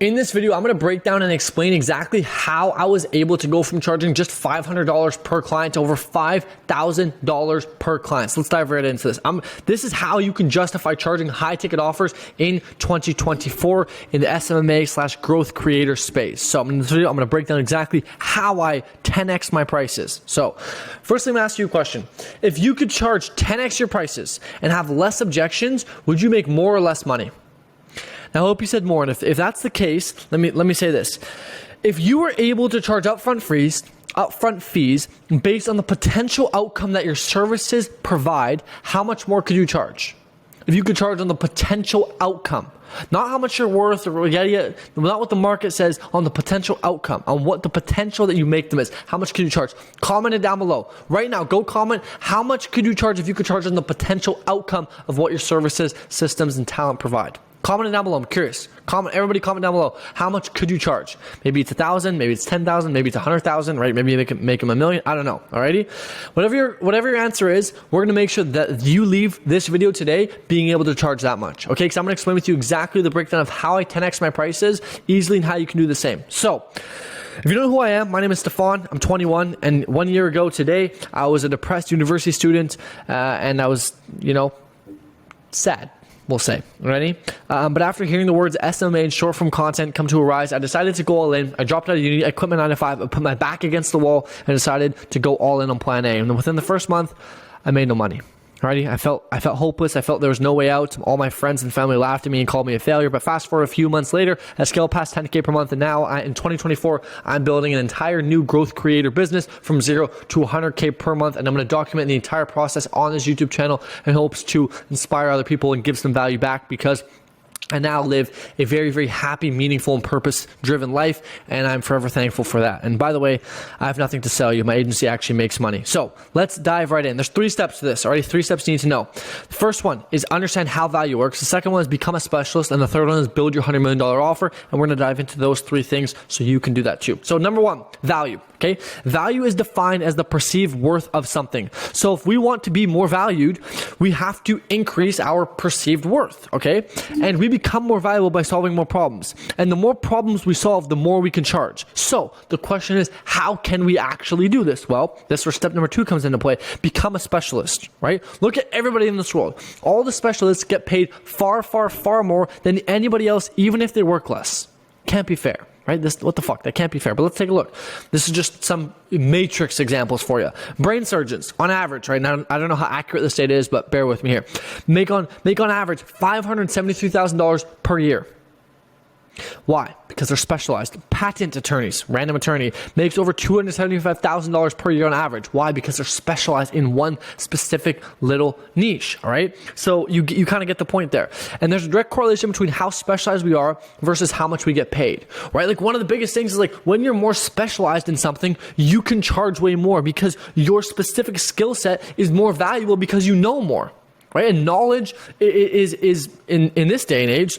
In this video, I'm going to break down and explain exactly how I was able to go from charging just $500 per client to over $5,000 per client. So let's dive right into this. This is how you can justify charging high ticket offers in 2024 in the SMMA/growth creator space. So in this video, I'm going to break down exactly how I 10x my prices. So firstly, I'm going to ask you a question. If you could charge 10x your prices and have less objections, would you make more or less money? Now, I hope you said more, and if that's the case, let me say this. If you were able to charge upfront fees based on the potential outcome that your services provide, how much more could you charge? If you could charge on the potential outcome, not how much you're worth, or not what the market says, on the potential outcome, on what the potential that you make them is. How much could you charge? Comment it down below. Right now, go comment, how much could you charge if you could charge on the potential outcome of what your services, systems, and talent provide? Comment it down below. I'm curious. Everybody comment down below. How much could you charge? Maybe it's 1,000, maybe it's 10,000, maybe it's 100,000, right? Maybe you make them $1 million. I don't know. Alrighty. Whatever your answer is, we're gonna make sure that you leave this video today being able to charge that much. Okay? Because I'm gonna explain with you exactly the breakdown of how I 10x my prices easily and how you can do the same. So, if you don't know who I am, my name is Stefan. I'm 21, and 1 year ago today, I was a depressed university student, and I was, sad. We'll say. Ready? But after hearing the words SMMA and short form content come to arise, I decided to go all in. I dropped out of uni, I quit my 9 to 5, I put my back against the wall, and decided to go all in on plan A. And within the first month, I made no money. Alrighty, I felt hopeless. I felt there was no way out. All my friends and family laughed at me and called me a failure. But fast forward a few months later, I scaled past 10K per month, and now in 2024, I'm building an entire new growth creator business from 0 to 100K per month, and I'm going to document the entire process on this YouTube channel in hopes to inspire other people and give some value back, because I now live a very, very happy, meaningful, and purpose-driven life, and I'm forever thankful for that. And by the way, I have nothing to sell you. My agency actually makes money. So let's dive right in. There's 3 steps to this. Already 3 steps you need to know. The first one is understand how value works. The second one is become a specialist, and the third one is build your $100 million offer. And we're going to dive into those 3 things so you can do that too. So number 1, value. Okay, value is defined as the perceived worth of something. So if we want to be more valued, we have to increase our perceived worth. Okay, and we become more valuable by solving more problems. And the more problems we solve, the more we can charge. So the question is, how can we actually do this? Well, that's where step number 2 comes into play. Become a specialist. Right? Look at everybody in this world. All the specialists get paid far, far, far more than anybody else, even if they work less. Can't be fair. Right? What the fuck? That can't be fair. But let's take a look. This is just some matrix examples for you. Brain surgeons, on average, right now, I don't know how accurate this data is, but bear with me here. Make on average $573,000 per year. Why? Because they're specialized. Patent attorneys, random attorney, makes over $275,000 per year on average. Why? Because they're specialized in one specific little niche. All right. So you kind of get the point there. And there's a direct correlation between how specialized we are versus how much we get paid. Right? Like one of the biggest things is like when you're more specialized in something, you can charge way more because your specific skill set is more valuable because you know more. Right? And knowledge is in this day and age,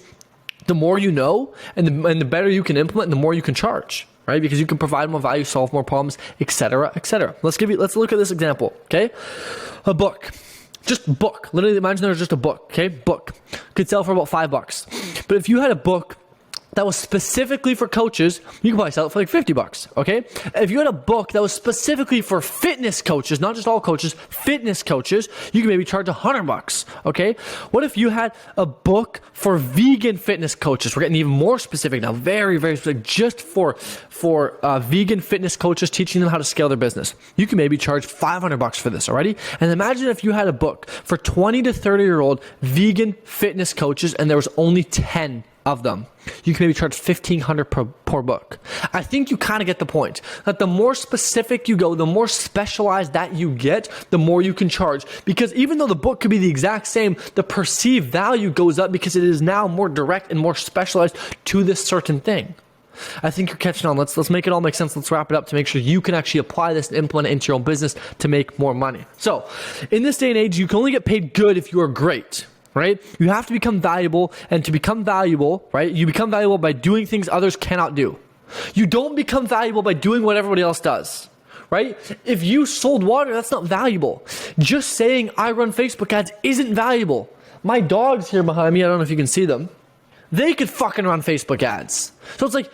the more you know and the better you can implement, the more you can charge, right? Because you can provide more value, solve more problems, etc., etc. Let's look at this example, okay? A book. Just book. Literally imagine there's just a book, okay? Book. Could sell for about $5. But if you had a book that was specifically for coaches, you could probably sell it for like $50, okay? If you had a book that was specifically for fitness coaches, not just all coaches, fitness coaches, you could maybe charge $100, okay? What if you had a book for vegan fitness coaches? We're getting even more specific now, very, very specific, just for vegan fitness coaches, teaching them how to scale their business. You can maybe charge $500 for this already. And imagine if you had a book for 20 to 30-year-old vegan fitness coaches and there was only 10 of them. You can maybe charge $1,500 per book. I think you kind of get the point that the more specific you go, the more specialized that you get, the more you can charge. Because even though the book could be the exact same, the perceived value goes up because it is now more direct and more specialized to this certain thing. I think you're catching on. Let's make it all make sense. Let's wrap it up to make sure you can actually apply this and implement it into your own business to make more money. So in this day and age, you can only get paid good if you are great. Right? You have to become valuable, and to become valuable, right? You become valuable by doing things others cannot do. You don't become valuable by doing what everybody else does, right? If you sold water, that's not valuable. Just saying I run Facebook ads isn't valuable. My dog's here behind me. I don't know if you can see them. they could fucking run Facebook ads. So it's like,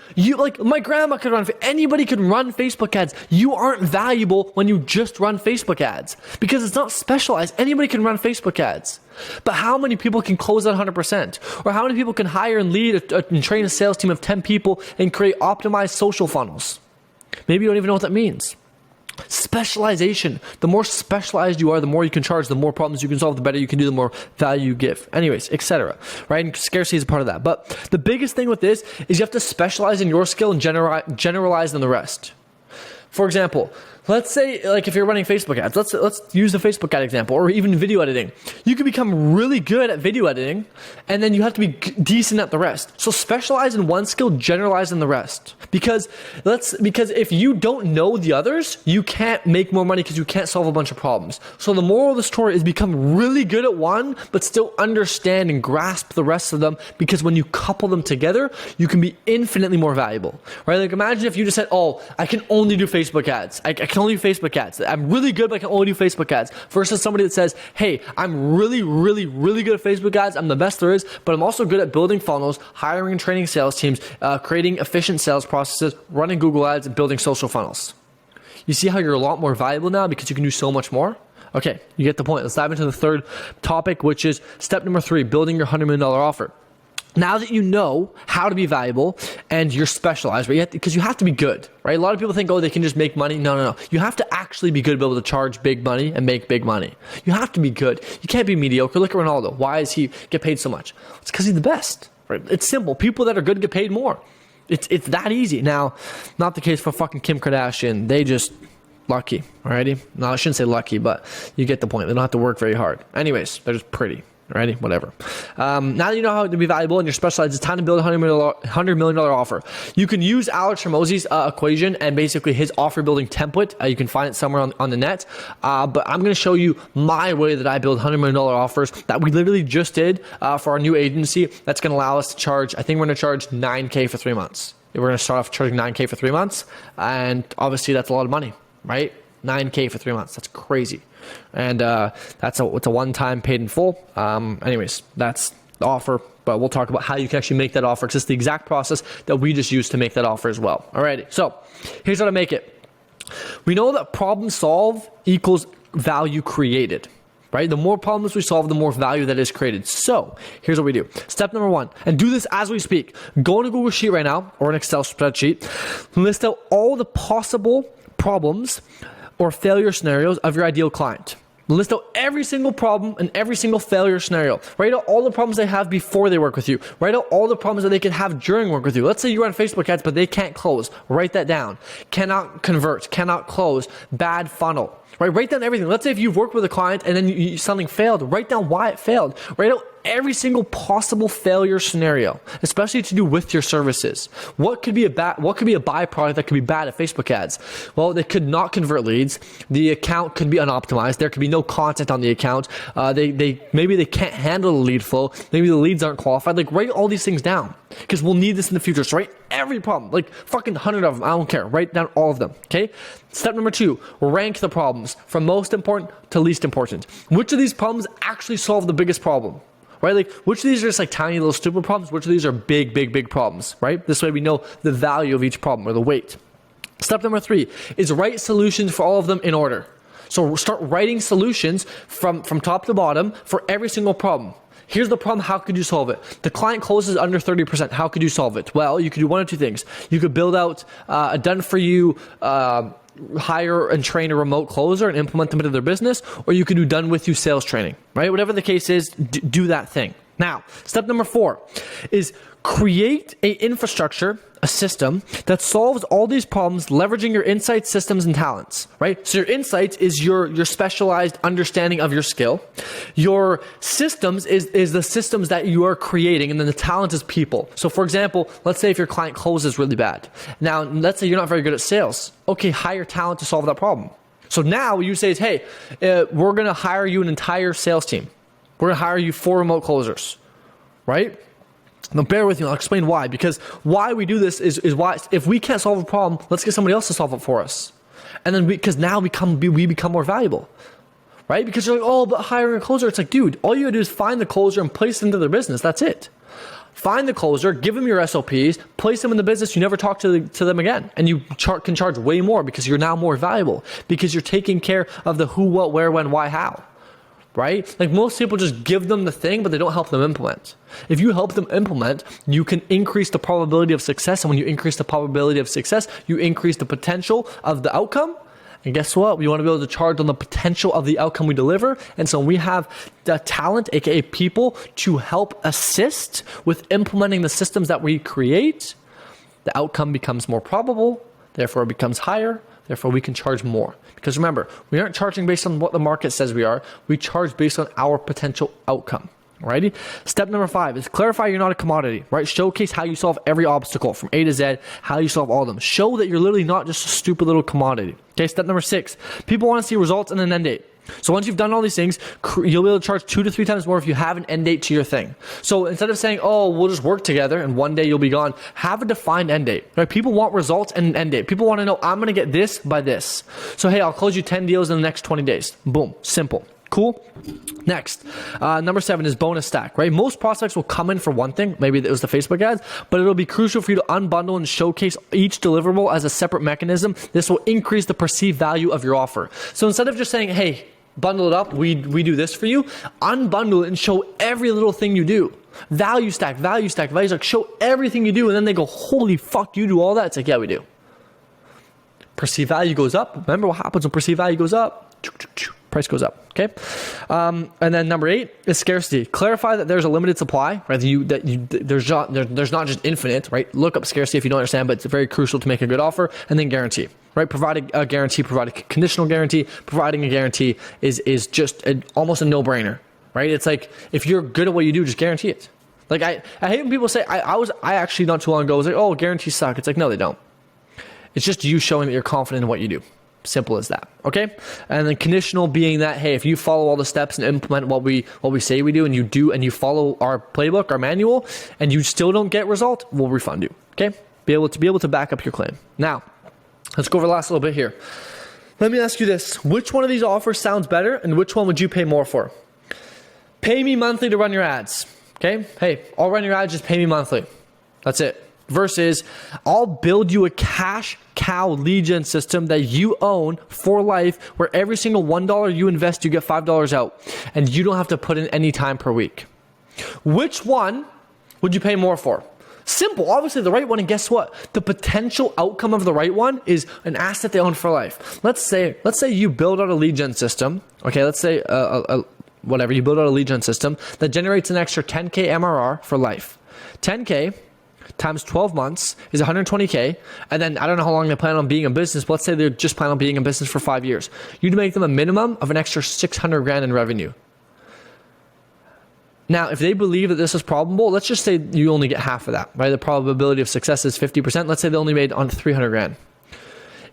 my grandma could run, anybody could run Facebook ads. You aren't valuable when you just run Facebook ads because it's not specialized. Anybody can run Facebook ads. But how many people can close at 100%? Or how many people can hire and lead and train a sales team of 10 people and create optimized social funnels? Maybe you don't even know what that means. Specialization. The more specialized you are, the more you can charge, the more problems you can solve, the better you can do, the more value you give. Anyways, etc. Right? And scarcity is a part of that. But the biggest thing with this is you have to specialize in your skill and generalize in the rest. For example, let's say like if you're running Facebook ads, let's use the Facebook ad example, or even video editing. You can become really good at video editing, and then you have to be decent at the rest. So specialize in one skill, generalize in the rest. Because if you don't know the others, you can't make more money because you can't solve a bunch of problems. So the moral of the story is become really good at one, but still understand and grasp the rest of them, because when you couple them together, you can be infinitely more valuable. Right? Like imagine if you just said, oh, I can only do Facebook ads. I can only do Facebook ads. I'm really good, but I can only do Facebook ads. Versus somebody that says, hey, I'm really, really, really good at Facebook ads. I'm the best there is, but I'm also good at building funnels, hiring and training sales teams, creating efficient sales processes, running Google ads, and building social funnels. You see how you're a lot more valuable now because you can do so much more? Okay, you get the point. Let's dive into the third topic, which is step number 3, building your $100 million offer. Now that you know how to be valuable and you're specialized, right? Because you have to be good, right? A lot of people think, oh, they can just make money. No. You have to actually be good to be able to charge big money and make big money. You have to be good. You can't be mediocre. Look at Ronaldo. Why does he get paid so much? It's because he's the best, right? It's simple. People that are good get paid more. It's that easy. Now, not the case for fucking Kim Kardashian. They just lucky, alrighty? No, I shouldn't say lucky, but you get the point. They don't have to work very hard. Anyways, they're just pretty. Alrighty, whatever. Now that you know how to be valuable and you're specialized, it's time to build a $100 million offer. You can use Alex Hormozi's equation and basically his offer building template. You can find it somewhere on the net. But I'm going to show you my way that I build $100 million offers that we literally just did for our new agency. That's going to allow us to charge, I think we're going to charge $9K for 3 months. We're going to start off charging $9K for 3 months. And obviously that's a lot of money, right? $9K for 3 months. That's crazy. And it's a one-time paid in full. Anyways, that's the offer, but we'll talk about how you can actually make that offer, because it's the exact process that we just used to make that offer as well. Alrighty, so here's how to make it. We know that problem solve equals value created, right? The more problems we solve, the more value that is created. So here's what we do. Step number 1, and do this as we speak. Go into Google Sheet right now, or an Excel spreadsheet, list out all the possible problems or failure scenarios of your ideal client. List out every single problem and every single failure scenario. Write out all the problems they have before they work with you. Write out all the problems that they could have during work with you. Let's say you run Facebook ads, but they can't close. Write that down. Cannot convert, cannot close, bad funnel. Right? Write down everything. Let's say if you've worked with a client and then something failed, write down why it failed. Write out every single possible failure scenario, especially to do with your services. What could be a byproduct that could be bad at Facebook ads? Well, they could not convert leads. The account could be unoptimized. There could be no content on the account. Maybe they can't handle the lead flow. Maybe the leads aren't qualified. Like, write all these things down, because we'll need this in the future. So write every problem, like fucking 100 of them. I don't care. Write down all of them. Okay. Step number 2, rank the problems from most important to least important. Which of these problems actually solve the biggest problem? Right? Like, which of these are just like tiny little stupid problems? Which of these are big, big, big problems, right? This way we know the value of each problem, or the weight. Step number 3 is write solutions for all of them in order. So start writing solutions from top to bottom for every single problem. Here's the problem. How could you solve it? The client closes under 30%. How could you solve it? Well, you could do one of two things. You could build out a done-for-you hire and train a remote closer and implement them into their business, or you could do done with you sales training, right? Whatever the case is, do that thing. Now, step number 4 is create a infrastructure, a system that solves all these problems, leveraging your insights, systems, and talents, right? So your insights is your specialized understanding of your skill. Your systems is the systems that you are creating, and then the talent is people. So for example, let's say if your client closes really bad. Now, let's say you're not very good at sales. Okay, hire talent to solve that problem. So now what you say is, hey, we're going to hire you an entire sales team. We're going to hire you 4 remote closers, right? Now bear with me, I'll explain why. Because why we do this is why, if we can't solve a problem, let's get somebody else to solve it for us. And then because now we become more valuable, right? Because you're like, oh, but hiring a closer, it's like, dude, all you gotta do is find the closer and place it into their business. That's it. Find the closer, give them your SOPs, place them in the business. You never talk to them again. And you can charge way more because you're now more valuable, because you're taking care of the who, what, where, when, why, how, right? Like most people just give them the thing, but they don't help them implement. If you help them implement, you can increase the probability of success. And when you increase the probability of success, you increase the potential of the outcome. And guess what? We want to be able to charge on the potential of the outcome we deliver. And so when we have the talent, aka people, to help assist with implementing the systems that we create, the outcome becomes more probable, therefore it becomes higher, therefore we can charge more. Because remember, we aren't charging based on what the market says we are, we charge based on our potential outcome. Alrighty. Step number 5 is clarify you're not a commodity, right? Showcase how you solve every obstacle from A to Z, how you solve all of them. Show that you're literally not just a stupid little commodity. Okay. Step number 6, people want to see results and an end date. So once you've done all these things, you'll be able to charge 2 to 3 times more if you have an end date to your thing. So instead of saying, oh, we'll just work together and one day you'll be gone, have a defined end date, right? People want results and an end date. People want to know, I'm going to get this by this. So, hey, I'll close you 10 deals in the next 20 days. Boom. Simple. Cool. Next, number 7 is bonus stack, right? Most prospects will come in for one thing. Maybe it was the Facebook ads, but it'll be crucial for you to unbundle and showcase each deliverable as a separate mechanism. This will increase the perceived value of your offer. So instead of just saying, hey, bundle it up, we do this for you, unbundle it and show every little thing you do. Value stack, value stack, value stack, show everything you do. And then they go, holy fuck, you do all that? It's like, yeah, we do. Perceived value goes up. Remember what happens when perceived value goes up? Price goes up. Okay. And then number 8 is scarcity. Clarify that there's a limited supply, right? There's not just infinite, right? Look up scarcity if you don't understand, but it's very crucial to make a good offer. And then guarantee, right? Provide a guarantee, provide a conditional guarantee. Providing a guarantee is just almost a no-brainer, right? It's like, if you're good at what you do, just guarantee it. Like I hate when people say, I actually not too long ago was like, oh, guarantees suck. It's like, no, they don't. It's just you showing that you're confident in what you do. Simple as that. Okay. And then conditional being that, hey, if you follow all the steps and implement what we say we do, and you follow our playbook, our manual, and you still don't get result, we'll refund you. Okay. Be able to back up your claim. Now, let's go over the last little bit here. Let me ask you this. Which one of these offers sounds better, and which one would you pay more for? Pay me monthly to run your ads. Okay. Hey, I'll run your ads, just pay me monthly. That's it. Versus, I'll build you a cash cow lead gen system that you own for life, where every single $1 you invest, you get $5 out, and you don't have to put in any time per week. Which one would you pay more for? Simple, obviously the right one. And guess what? The potential outcome of the right one is an asset they own for life. Let's say you build out a lead gen system. Okay, let's say whatever, you build out a lead gen system that generates an extra 10K MRR for life. 10K times 12 months is 120K. And then I don't know how long they plan on being in business, but let's say they're just plan on being in business for 5 years. You'd make them a minimum of an extra 600 grand in revenue. Now, if they believe that this is probable, let's just say you only get half of that, right? The probability of success is 50%. Let's say they only made on 300 grand.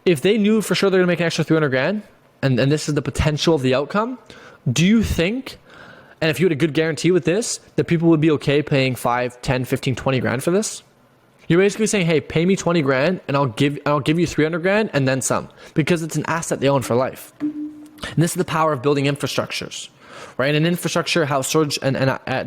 If they knew for sure they're gonna make an extra 300 grand, and this is the potential of the outcome, do you think, and if you had a good guarantee with this, that people would be okay paying 5, 10, 15, 20 grand for this? You're basically saying, hey, pay me 20 grand and I'll give you 300 grand and then some, because it's an asset they own for life. And this is the power of building infrastructures, right? And infrastructure, how Serge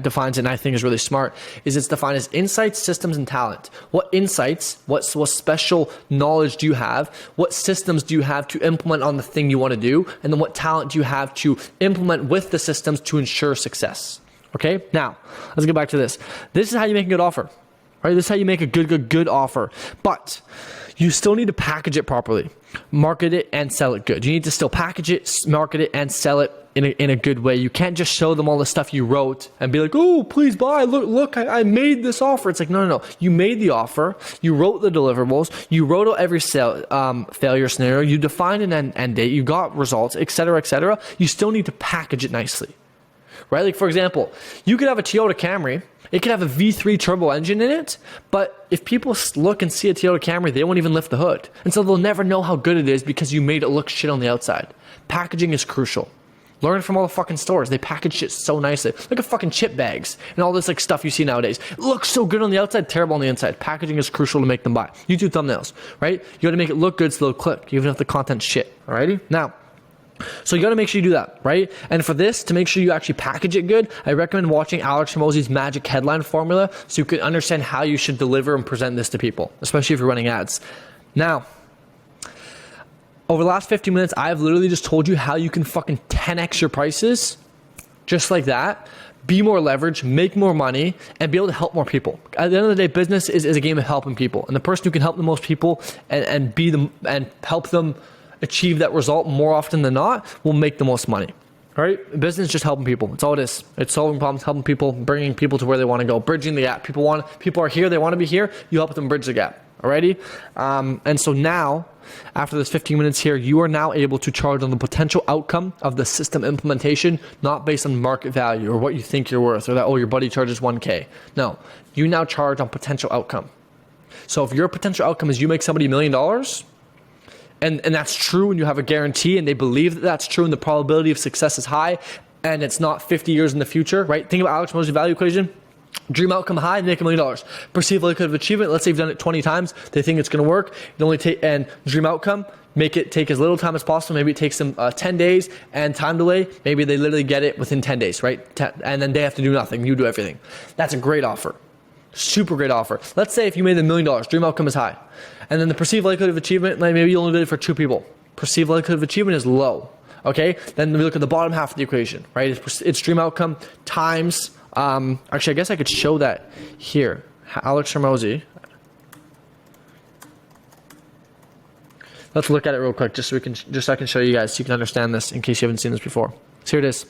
defines it, and I think is really smart, is it's defined as insights, systems, and talent. What insights, what special knowledge do you have? What systems do you have to implement on the thing you want to do? And then what talent do you have to implement with the systems to ensure success? Okay, now let's get back to this. This is how you make a good offer. Right, this is how you make a good offer, but you still need to package it properly, market it, and sell it good. You need to still package it, market it, and sell it in a good way. You can't just show them all the stuff you wrote and be like, oh, please buy. Look, I made this offer. It's like, no. You made the offer. You wrote the deliverables. You wrote out every failure scenario. You defined an end date. You got results, et cetera, et cetera. You still need to package it nicely, right? Like, for example, you could have a Toyota Camry. It could have a V3 turbo engine in it, but if people look and see a Toyota Camry, they won't even lift the hood. And so they'll never know how good it is because you made it look shit on the outside. Packaging is crucial. Learn from all the fucking stores. They package shit so nicely. Look at fucking chip bags and all this like stuff you see nowadays. It looks so good on the outside, terrible on the inside. Packaging is crucial to make them buy. YouTube thumbnails, right? You gotta make it look good so they'll click, even if the content's shit, alrighty? Now, So you got to make sure you do that, right? And for this, to make sure you actually package it good, I recommend watching Alex Hormozi's magic headline formula so you can understand how you should deliver and present this to people, especially if you're running ads. Now, over the last 15 minutes, I've literally just told you how you can fucking 10x your prices just like that, be more leveraged, make more money, and be able to help more people. At the end of the day, business is a game of helping people. And the person who can help the most people and help them achieve that result more often than not will make the most money. All right? Business is just helping people. That's all it is. It's solving problems, helping people, bringing people to where they want to go, bridging the gap. People are here, they want to be here. You help them bridge the gap. Alrighty? And so now, after this 15 minutes here, you are now able to charge on the potential outcome of the system implementation, not based on market value or what you think you're worth or that, oh, your buddy charges 1K. No, you now charge on potential outcome. So if your potential outcome is you make somebody $1 million, and that's true, and you have a guarantee, and they believe that that's true, and the probability of success is high, and it's not 50 years in the future, right? Think about Alex Hormozi's value equation. Dream outcome high, make $1 million. Perceived likelihood of achievement, let's say you've done it 20 times, they think it's going to work. It only take, and dream outcome, make it take as little time as possible. Maybe it takes them 10 days, and time delay, maybe they literally get it within 10 days, right? And then they have to do nothing. You do everything. That's a great offer. Super great offer. Let's say if you made $1 million, dream outcome is high. And then the perceived likelihood of achievement, maybe you only did it for 2 people. Perceived likelihood of achievement is low. Okay? Then we look at the bottom half of the equation, right? It's dream outcome times, actually, I guess I could show that here. Alex Hormozi. Let's look at it real quick, just so I can show you guys, so you can understand this in case you haven't seen this before. So here it is.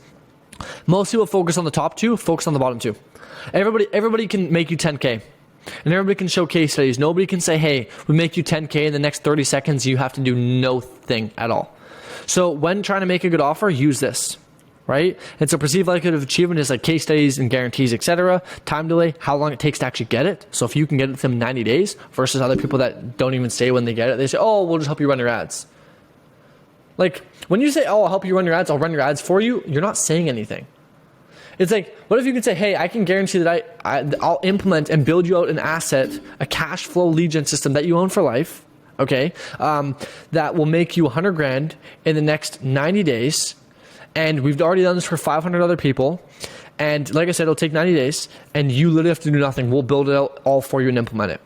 Most people focus on the top 2, focus on the bottom 2. Everybody can make you 10K. And everybody can show case studies. Nobody can say, hey, we make you 10K in the next 30 seconds, you have to do no thing at all. So when trying to make a good offer, use this, right? And so perceived likelihood of achievement is like case studies and guarantees, etc. Time delay, how long it takes to actually get it. So if you can get it to them 90 days versus other people that don't even say when they get it, they say, oh, we'll just help you run your ads. Like when you say, oh, I'll help you run your ads, I'll run your ads for you, you're not saying anything. It's like, what if you could say, hey, I can guarantee that I'll implement and build you out an asset, a cash flow lead gen system that you own for life, okay, that will make you 100 grand in the next 90 days. And we've already done this for 500 other people. And like I said, it'll take 90 days and you literally have to do nothing. We'll build it out all for you and implement it.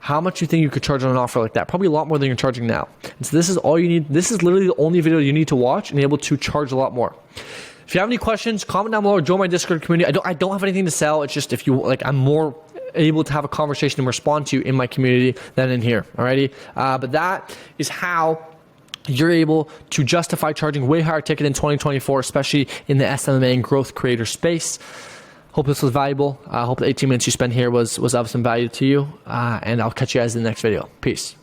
How much do you think you could charge on an offer like that? Probably a lot more than you're charging now. And so this is all you need. This is literally the only video you need to watch and be able to charge a lot more. If you have any questions, comment down below or join my Discord community. I don't have anything to sell. It's just if you like, I'm more able to have a conversation and respond to you in my community than in here. Alrighty, but that is how you're able to justify charging way higher ticket in 2024, especially in the SMMA and growth creator space. Hope this was valuable. I hope the 18 minutes you spent here was of some value to you, and I'll catch you guys in the next video. Peace.